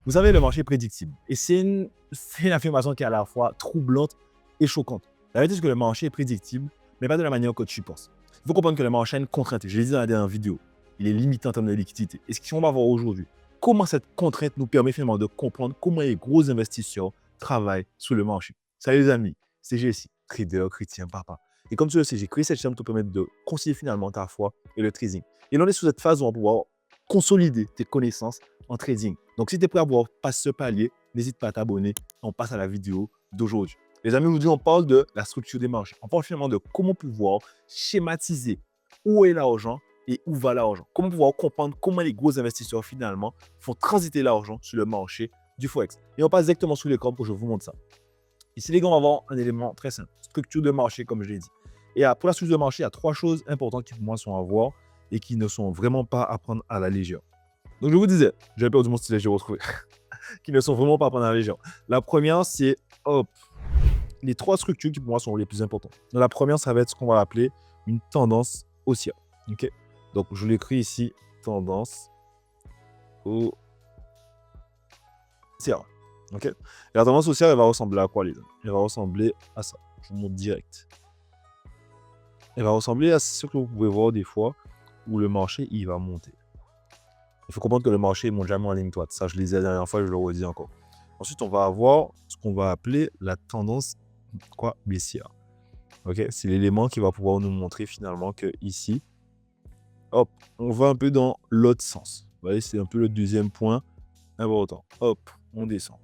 Vous savez, le marché est prédictible. Et c'est une affirmation qui est à la fois troublante et choquante. La vérité, c'est que le marché est prédictible, mais pas de la manière que tu penses. Il faut comprendre que le marché a une contrainte. Je l'ai dit dans la dernière vidéo. Il est limité en termes de liquidité. Et ce qu'on va voir aujourd'hui, comment cette contrainte nous permet finalement de comprendre comment les gros investisseurs travaillent sur le marché. Salut les amis, c'est Jessie, trader, chrétien, papa. Et comme tu le sais, j'ai créé cette chaîne pour te permettre de concilier finalement ta foi et le trading. Et l'on est sur cette phase où on va pouvoir consolider tes connaissances en trading. Donc, si tu es prêt à pouvoir passer ce palier, n'hésite pas à t'abonner. On passe à la vidéo d'aujourd'hui. Les amis, aujourd'hui, on parle de la structure des marchés. On parle finalement de comment pouvoir schématiser où est l'argent et où va l'argent. Comment pouvoir comprendre comment les gros investisseurs finalement font transiter l'argent sur le marché du Forex. Et on passe directement sur l'écran pour que je vous montre ça. Ici, les gars, on va avoir un élément très simple. Structure de marché, comme je l'ai dit. Et pour la structure de marché, il y a 3 choses importantes qui pour moi sont à voir et qui ne sont vraiment pas à prendre à la légère. Donc, je vous disais, j'avais perdu mon stylet, j'ai retrouvé, qui ne sont vraiment pas à prendre à la légère. La première, c'est les 3 structures qui pour moi sont les plus importantes. Donc, la première, ça va être ce qu'on va appeler une tendance haussière. Okay. Donc, je l'écris ici, tendance haussière. Okay. Et la tendance haussière, elle va ressembler à quoi, les amis? Elle va ressembler à ça. Je vous montre direct. Elle va ressembler à ce que vous pouvez voir des fois où le marché, il va monter. Il faut comprendre que le marché ne monte jamais en ligne droite. Ça, je le disais la dernière fois, je le redis encore. Ensuite, on va avoir ce qu'on va appeler la tendance baissière. Okay. C'est l'élément qui va pouvoir nous montrer finalement que ici, hop, on va un peu dans l'autre sens. Vous voyez, c'est un peu le deuxième point important. Hop, on descend.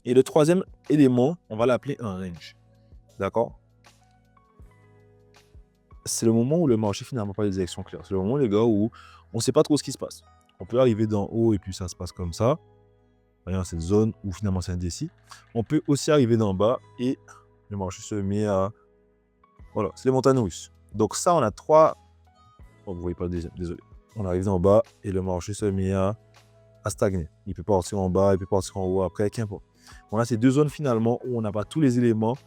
Et le troisième élément, on va l'appeler un range. D'accord? C'est le moment où le marché finalement pas de direction claire. C'est le moment, les gars, où on ne sait pas trop ce qui se passe. On peut arriver d'en haut et puis ça se passe comme ça. Voyez, cette zone où finalement c'est indécis. On peut aussi arriver d'en bas et le marché se met à... Voilà, c'est les montagnes russes. Donc ça, on a 3... Oh, vous ne voyez pas le deuxième, désolé. On arrive d'en bas et le marché se met à stagner. Il peut partir en bas, il peut partir en haut après, qu'importe. On a ces 2 zones finalement où on n'a pas tous les éléments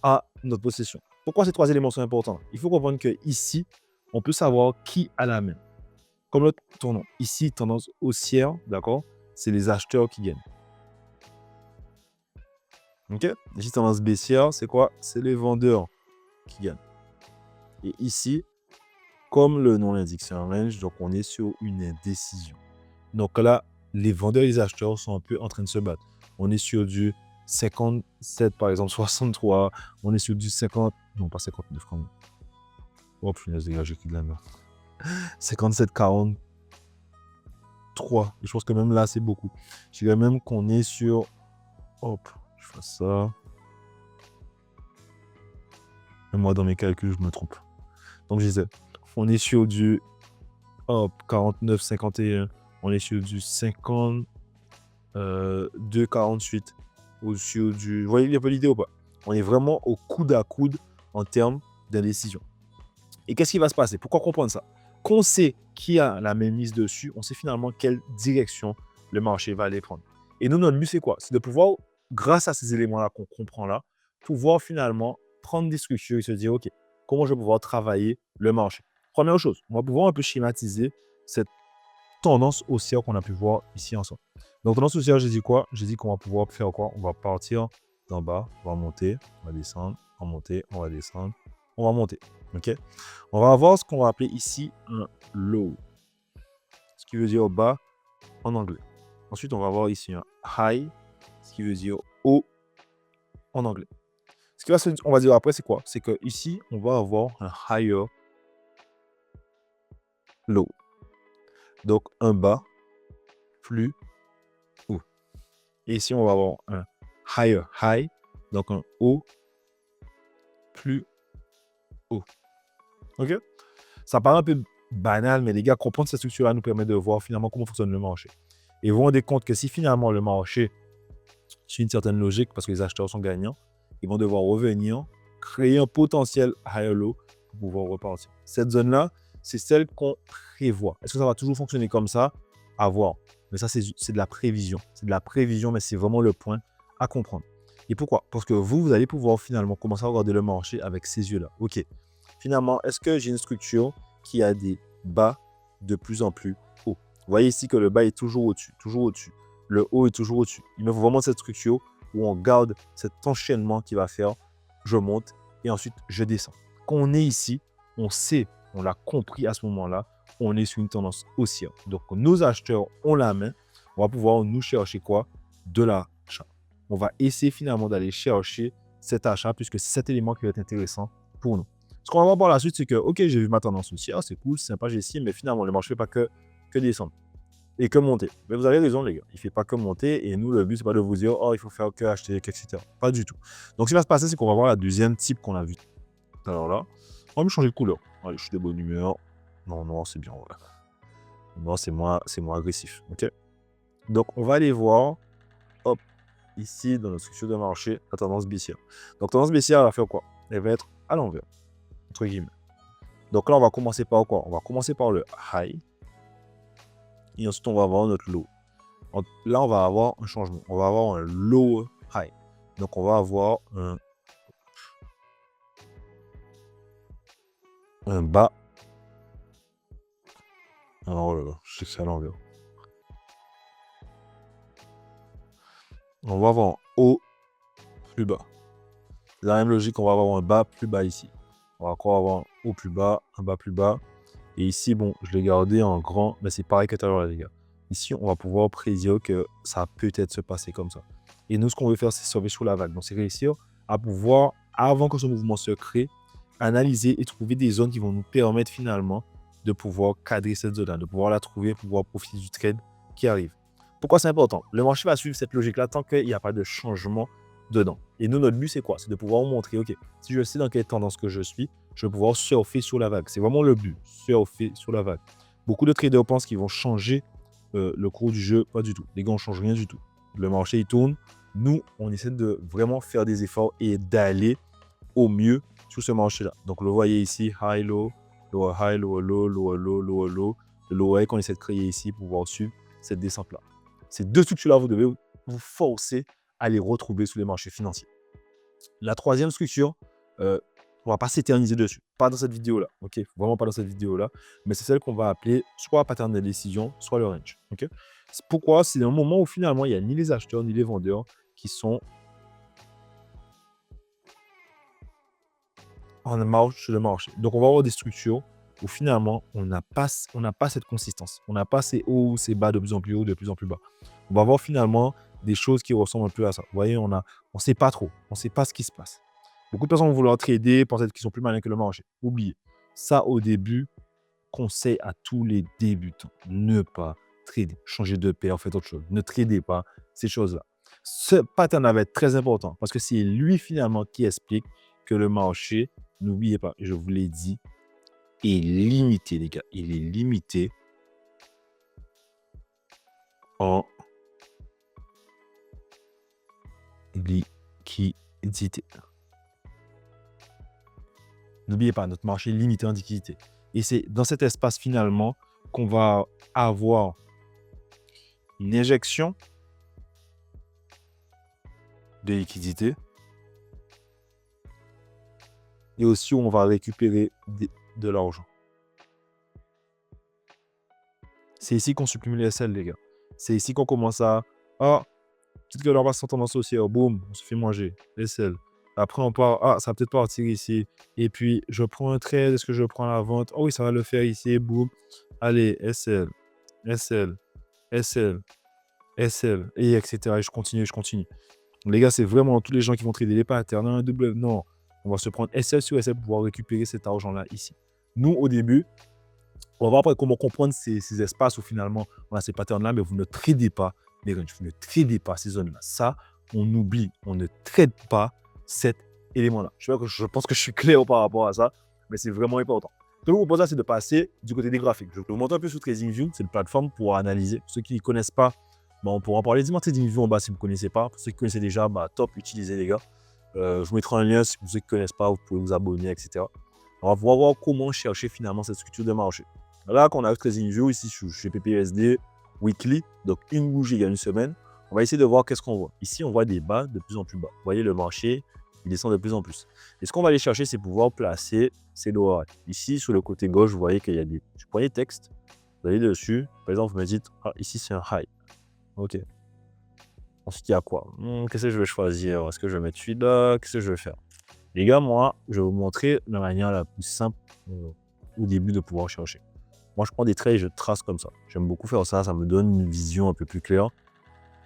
à notre possession. Pourquoi ces 3 éléments sont importants? Il faut comprendre qu'ici, on peut savoir qui a la main. Comme le tournant. Ici, tendance haussière, d'accord? C'est les acheteurs qui gagnent. Ok? Ici, tendance baissière, c'est quoi? C'est les vendeurs qui gagnent. Et ici, comme le nom l'indique, c'est un range, donc on est sur une indécision. Donc là, les vendeurs et les acheteurs sont un peu en train de se battre. On est sur du 57, par exemple, 63. On est sur du 50... Non, pas 59, quand même. Oh, punaise, les gars, j'écris de la merde. 57, 43. Et je pense que même là, c'est beaucoup. Je dirais même qu'on est sur... Hop, je fais ça. Même moi, dans mes calculs, je me trompe. Donc, je disais, on est sur du... Hop, 49, 51. On est sur du 50... 2,48 ou sur du... Vous voyez un peu l'idée ou pas? On est vraiment au coude à coude en termes d'indécision. Et qu'est-ce qui va se passer? Pourquoi comprendre ça? Qu'on sait qui a la même mise dessus, on sait finalement quelle direction le marché va aller prendre. Et nous, notre but, c'est quoi? C'est de pouvoir, grâce à ces éléments-là qu'on comprend là, pouvoir finalement prendre des structures et se dire, OK, comment je vais pouvoir travailler le marché? Première chose, on va pouvoir un peu schématiser cette tendance haussière qu'on a pu voir ici ensemble. Donc, tendance haussière, j'ai dit quoi? J'ai dit qu'on va pouvoir faire quoi? On va partir d'en bas, on va monter, on va descendre, on va monter, on va descendre, on va monter. OK? On va avoir ce qu'on va appeler ici un low, ce qui veut dire bas en anglais. Ensuite, on va avoir ici un high, ce qui veut dire haut en anglais. Ce qui va se, on va dire après, c'est quoi? C'est que ici, on va avoir un higher low. Donc, un bas plus haut. Et ici, on va avoir un higher high, donc un haut plus haut. OK? Ça paraît un peu banal, mais les gars, comprendre cette structure-là nous permet de voir finalement comment fonctionne le marché. Et vous vous rendez compte que si finalement le marché suit une certaine logique, parce que les acheteurs sont gagnants, ils vont devoir revenir, créer un potentiel higher low pour pouvoir repartir. Cette zone-là, c'est celle qu'on prévoit. Est-ce que ça va toujours fonctionner comme ça? À voir. Mais ça, c'est de la prévision. C'est de la prévision, mais c'est vraiment le point à comprendre. Et pourquoi? Parce que vous allez pouvoir finalement commencer à regarder le marché avec ces yeux-là. OK. Finalement, est-ce que j'ai une structure qui a des bas de plus en plus hauts? Vous voyez ici que le bas est toujours au-dessus, toujours au-dessus. le haut est toujours au-dessus. Il me faut vraiment cette structure où on garde cet enchaînement qui va faire, je monte et ensuite je descends. Quand on est ici, on sait, on l'a compris à ce moment-là, on est sur une tendance haussière. Donc, nos acheteurs ont la main, on va pouvoir nous chercher quoi? De l'achat. On va essayer finalement d'aller chercher cet achat puisque c'est cet élément qui va être intéressant pour nous. Ce qu'on va voir par la suite, c'est que, OK, j'ai vu ma tendance haussière, c'est cool, c'est sympa, j'ai essayé, mais finalement, le marché ne fait pas que descendre et que monter. Mais vous avez raison, les gars, il ne fait pas que monter et nous, le but, ce n'est pas de vous dire, oh, il faut faire que acheter, etc. Pas du tout. Donc, ce qui va se passer, c'est qu'on va voir la deuxième type qu'on a vu tout à l'heure là. On va me changer de couleur. Allez, je suis de bonne humeur. Non, noir, c'est bien. Ouais. Noir, c'est moins agressif. OK? Donc, on va aller voir, hop, ici, dans notre structure de marché, la tendance baissière. Donc, tendance baissière, elle va faire quoi? Elle va être à l'envers, entre guillemets. Donc là, on va commencer par quoi? On va commencer par le high. Et ensuite, on va avoir notre low. Là, on va avoir un changement. On va avoir un low high. Donc, on va avoir un bas. Oh là là, je sais que c'est à l'envers. On va avoir un haut plus bas. La même logique, on va avoir un bas plus bas ici. On va encore avoir un haut plus bas, un bas plus bas. Et ici, bon, je l'ai gardé en grand, mais c'est pareil que tout à l'heure, les gars. Ici, on va pouvoir prédire que ça peut être se passer comme ça. Et nous, ce qu'on veut faire, c'est surfer sur la vague. Donc, c'est réussir à pouvoir, avant que ce mouvement se crée, analyser et trouver des zones qui vont nous permettre finalement de pouvoir cadrer cette zone-là, de pouvoir la trouver, pouvoir profiter du trade qui arrive. Pourquoi c'est important? Le marché va suivre cette logique-là tant qu'il n'y a pas de changement dedans. Et nous, notre but, c'est quoi? C'est de pouvoir montrer, OK, si je sais dans quelle tendance que je suis, je vais pouvoir surfer sur la vague. C'est vraiment le but, surfer sur la vague. Beaucoup de traders pensent qu'ils vont changer le cours du jeu. Pas du tout. Les gars, on ne change rien du tout. Le marché, il tourne. Nous, on essaie de vraiment faire des efforts et d'aller au mieux sur ce marché-là. Donc, le voyez ici, high, low, lower high, lower low, lower low, lower low. Le lower high qu'on essaie de créer ici pour pouvoir suivre cette descente-là. Ces deux structures-là, vous devez vous forcer à les retrouver sur les marchés financiers. La troisième structure, on ne va pas s'éterniser dessus. Pas dans cette vidéo-là. OK? Vraiment pas dans cette vidéo-là. Mais c'est celle qu'on va appeler soit pattern de décision, soit le range. OK? Pourquoi? C'est un moment où finalement, il n'y a ni les acheteurs ni les vendeurs qui sont en marche sur le marché. Donc, on va avoir des structures où finalement, on n'a pas cette consistance. On n'a pas ces hauts, ces bas de plus en plus haut, de plus en plus bas. On va avoir finalement des choses qui ressemblent un peu à ça. Vous voyez, on ne sait pas trop. On ne sait pas ce qui se passe. Beaucoup de personnes vont vouloir trader, penser qu'ils sont plus malins que le marché. Oubliez. Ça, au début, conseil à tous les débutants. Ne pas trader. Changez de paire, faites autre chose. Ne tradez pas ces choses-là. Ce pattern va être très important parce que c'est lui finalement qui explique que le marché, n'oubliez pas, je vous l'ai dit, est limité, les gars. Il est limité en liquidité. N'oubliez pas, notre marché est limité en liquidité. Et c'est dans cet espace finalement qu'on va avoir une injection de liquidité et aussi où on va récupérer de l'argent. C'est ici qu'on supprime les SL, les gars. C'est ici qu'on commence à... Ah, peut-être que l'on va s'entendre associer. Boum, on se fait manger. SL. Après, on part. Ah, ça va peut-être partir ici. Et puis, je prends un trade. Est-ce que je prends la vente? Oh oui, ça va le faire ici. Boum. Allez, SL. SL. SL. SL. Et etc. Et je continue. Les gars, c'est vraiment tous les gens qui vont trader les patterns. Un double. Non. On va se prendre SL sur SL pour pouvoir récupérer cet argent-là ici. Nous, au début, on va voir après comment comprendre ces espaces où finalement on a ces patterns-là, mais vous ne tradez pas les ranges, vous ne tradez pas ces zones-là. Ça, on oublie, on ne trade pas cet élément-là. Je pense que je suis clair par rapport à ça, mais c'est vraiment important. Ce que je vous propose là, c'est de passer du côté des graphiques. Je vais vous montrer un peu sur TradingView, c'est une plateforme pour analyser. Pour ceux qui ne connaissent pas, on pourra en parler. Dis-moi TradingView en bas si vous ne connaissez pas. Pour ceux qui connaissez déjà, top, utilisez les gars. Je vous mettrai un lien si pour ceux qui ne connaissent pas, vous pouvez vous abonner, etc. On va voir comment chercher finalement cette structure de marché. Là, quand on a TradingView, ici, chez PPUSD, weekly, donc une bougie il y a une semaine, on va essayer de voir qu'est-ce qu'on voit. Ici, on voit des bas de plus en plus bas. Vous voyez, le marché, il descend de plus en plus. Et ce qu'on va aller chercher, c'est pouvoir placer ces lower high. Ici, sur le côté gauche, vous voyez qu'il y a du poignet texte. Vous allez dessus. Par exemple, vous me dites, ah, ici, c'est un high. OK. Ensuite, il y a quoi? Qu'est-ce que je vais choisir? Est-ce que je vais mettre celui-là? Qu'est-ce que je vais faire? Les gars, moi, je vais vous montrer la manière la plus simple au début de pouvoir chercher. Moi, je prends des traits et je trace comme ça. J'aime beaucoup faire ça. Ça me donne une vision un peu plus claire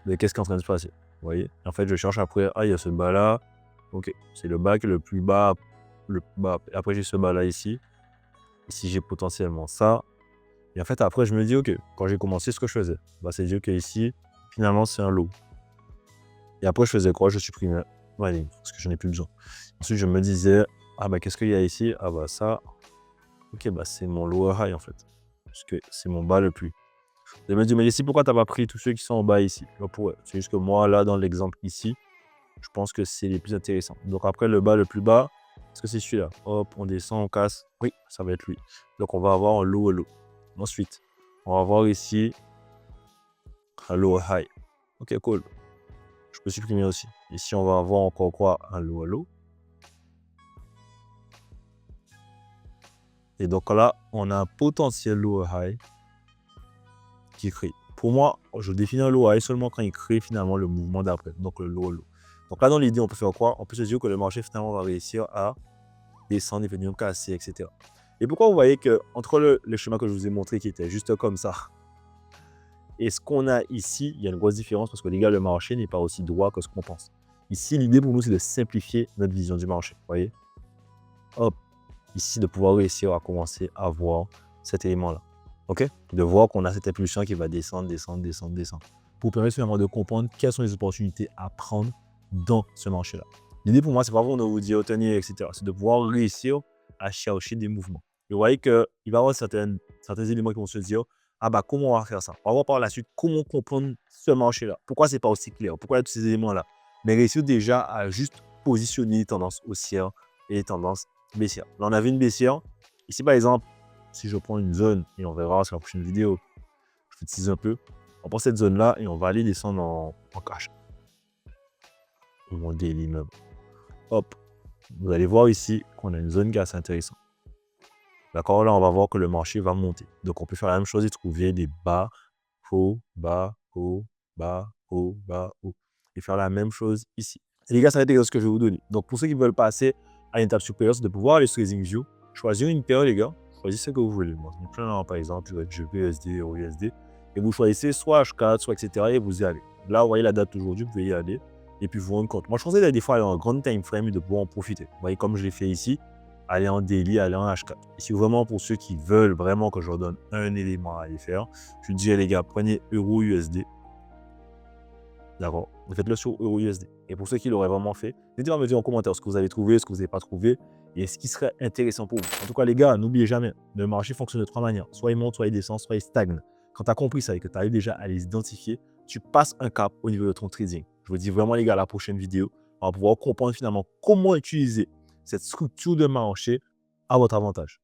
de qu'est-ce qui est en train de se passer. Vous voyez? En fait, je cherche après. Ah, il y a ce bas-là. OK. C'est le bas qui est le plus bas. Le plus bas. Après, j'ai ce bas-là ici. Ici, j'ai potentiellement ça. Et en fait, après, je me dis, OK, quand j'ai commencé, ce que je faisais, bah, c'est dire qu'ici, finalement, c'est un lot. Et après, je faisais quoi? Je supprimais ma ligne parce que je n'ai plus besoin. Ensuite, je me disais, ah, bah, qu'est-ce qu'il y a ici? Ah, bah, ça. OK, bah, c'est mon lower high, en fait. Parce que c'est mon bas le plus. Vous allez me dire, mais ici, pourquoi tu n'as pas pris tous ceux qui sont en bas ici? C'est juste que moi, là, dans l'exemple ici, je pense que c'est les plus intéressants. Donc, après, le bas le plus bas, est-ce que c'est celui-là? Hop, on descend, on casse. Oui, ça va être lui. Donc, on va avoir un low low. Ensuite, on va voir ici un low high. OK, cool. Je peux supprimer aussi. Ici, on va avoir encore quoi? Un low low. Et donc là, on a un potentiel low high qui crée. Pour moi, je définis un low high seulement quand il crée finalement le mouvement d'après, donc le low low. Donc là, dans l'idée, on peut faire quoi? On peut se dire que le marché finalement va réussir à descendre et venir casser, etc. Et pourquoi vous voyez que entre le schéma que je vous ai montré qui était juste comme ça et ce qu'on a ici, il y a une grosse différence parce que les gars, le marché n'est pas aussi droit que ce qu'on pense. Ici, l'idée pour nous, c'est de simplifier notre vision du marché. Vous voyez? Hop, ici, de pouvoir réussir à commencer à voir cet élément-là. OK? De voir qu'on a cette impulsion qui va descendre, descendre, descendre, descendre. Pour permettre finalement de comprendre quelles sont les opportunités à prendre dans ce marché-là. L'idée pour moi, c'est pas vraiment de vous dire tenir, etc. C'est de pouvoir réussir à chercher des mouvements. Vous voyez qu'il va y avoir certains éléments qui vont se dire, ah bah comment on va faire ça? On va voir par la suite comment comprendre ce marché-là. Pourquoi c'est pas aussi clair? Pourquoi il y a tous ces éléments-là? Mais réussir déjà à juste positionner les tendances haussières et les tendances baissières. Là, on avait une baissière. Ici, par exemple, si je prends une zone, et on verra sur la prochaine vidéo, je vais utiliser un peu. On prend cette zone-là et on va aller descendre en cash. Mon daily même. Hop. Vous allez voir ici qu'on a une zone qui est assez intéressante. D'accord, là, on va voir que le marché va monter. Donc, on peut faire la même chose et trouver des bas, haut, bas, haut, bas, haut, bas, haut. Et faire la même chose ici. Et les gars, ça va être ce que je vais vous donner. Donc, pour ceux qui veulent passer à une étape supérieure, c'est de pouvoir aller sur TradingView, choisir une paire, les gars. Choisissez ce que vous voulez. Moi, j'en ai plein, par exemple, GBUSD, EURUSD. Et vous choisissez soit H4, soit etc. Et vous y allez. Là, vous voyez la date d'aujourd'hui, vous pouvez y aller. Et puis, vous rendez compte. Moi, je conseille des fois aller en grand time frame et de pouvoir en profiter. Vous voyez, comme je l'ai fait ici, aller en daily, aller en H4. Et si vraiment pour ceux qui veulent vraiment que je leur donne un élément à aller faire, je dis les gars, prenez EURUSD. D'accord? Faites-le sur EURUSD. Et pour ceux qui l'auraient vraiment fait, n'hésitez pas à me dire en commentaire ce que vous avez trouvé, ce que vous n'avez pas trouvé et ce qui serait intéressant pour vous. En tout cas, les gars, n'oubliez jamais, le marché fonctionne de trois manières. Soit il monte, soit il descend, soit il stagne. Quand tu as compris ça et que tu arrives déjà à les identifier, tu passes un cap au niveau de ton trading. Je vous dis vraiment, les gars, à la prochaine vidéo, on va pouvoir comprendre finalement comment utiliser cette structure de marché à votre avantage.